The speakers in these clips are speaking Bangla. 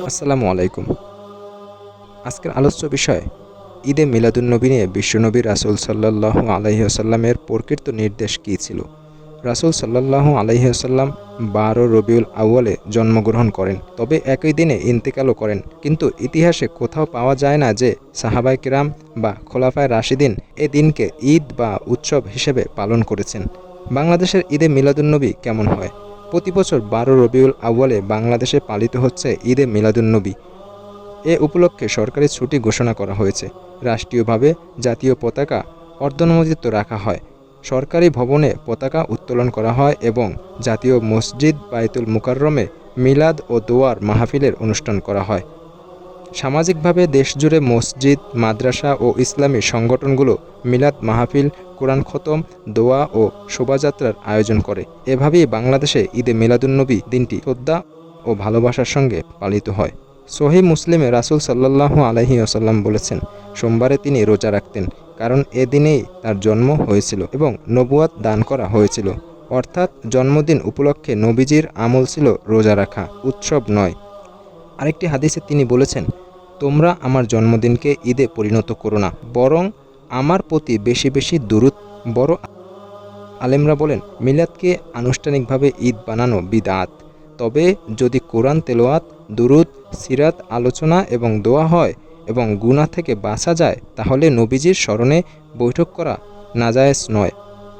আসসালামু আলাইকুম। আজকের আলোচ্য বিষয় ঈদে মিলাদুন্নবী নিয়ে বিশ্বনবী রাসূল সাল্লাল্লাহু আলাইহি ওয়াসাল্লামের প্রকৃত নির্দেশ কী ছিল। রাসূল সাল্লাল্লাহু আলাইহি ওয়াসাল্লাম ১২ রবিউল আউয়ালে জন্মগ্রহণ করেন, তবে একই দিনে ইন্তেকালও করেন। কিন্তু ইতিহাসে কোথাও পাওয়া যায় না যে সাহাবায়ে কেরাম বা খোলাফায়ে রাশিদিন এ দিনকে ঈদ বা উৎসব হিসেবে পালন করেছেন। বাংলাদেশের ঈদে মিলাদুন্নবী কেমন হয়? প্রতি বছর ১২ রবিউল আউয়ালে বাংলাদেশে পালিত হচ্ছে ঈদে মিলাদুন্নবী। এ উপলক্ষে সরকারি ছুটি ঘোষণা করা হয়েছে। রাষ্ট্রীয়ভাবে জাতীয় পতাকা অর্ধনমিত রাখা হয়, সরকারি ভবনে পতাকা উত্তোলন করা হয় এবং জাতীয় মসজিদ বায়তুল মুকাররমে মিলাদ ও দোয়ার মাহফিলের অনুষ্ঠান করা হয়। সামাজিকভাবে দেশজুড়ে মসজিদ, মাদ্রাসা ও ইসলামী সংগঠনগুলো মিলাদ মাহফিল, কোরআন খতম, দোয়া ও শোভাযাত্রার আয়োজন করে। এভাবেই বাংলাদেশে ঈদে মিলাদুন্নবী দিনটি শ্রদ্ধা ও ভালোবাসার সঙ্গে পালিত হয়। সহিহ মুসলিমে রাসূল সাল্লাল্লাহু আলাইহি ওয়াসাল্লাম বলেছেন, সোমবারে তিনি রোজা রাখতেন, কারণ এ দিনেই তার জন্ম হয়েছিল এবং নবুয়াত দান করা হয়েছিল। অর্থাৎ জন্মদিন উপলক্ষে নবীজির আমল ছিল রোজা রাখা, উৎসব নয়। আরেকটি হাদিসে তিনি বলেছেন, তোমরা আমার জন্মদিনকে ঈদে পরিণত করো না, বরং আমার প্রতি বেশি বেশি দুরূদ। বড় আলেমরা বলেন, মিলাদকে আনুষ্ঠানিকভাবে ঈদ বানানো বিদআত। তবে যদি কোরআন তেলাওয়াত, দুরূদ, সিরাত আলোচনা এবং দোয়া হয় এবং গুনাহ থেকে বাঁচা যায়, তাহলে নবীজির স্মরণে বৈঠক করা নাজায়েজ নয়।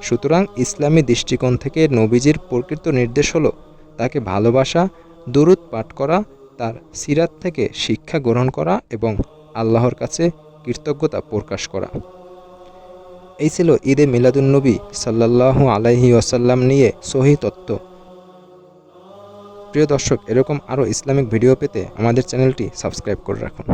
সুতরাং ইসলামী দৃষ্টিকোণ থেকে নবীজির প্রকৃত নির্দেশ হলো তাকে ভালোবাসা, দুরূদ পাঠ করা, তার সিরাত থেকে শিক্ষা গ্রহণ করা এবং আল্লাহর কাছে কৃতজ্ঞতা প্রকাশ করা। এই ছিল ঈদে মিলাদুন্নবী সাল্লাল্লাহু আলাইহি ওয়াসাল্লাম নিয়ে সহিহ তথ্য। প্রিয় দর্শক, এরকম আরও ইসলামিক ভিডিও পেতে আমাদের চ্যানেলটি সাবস্ক্রাইব করে রাখুন।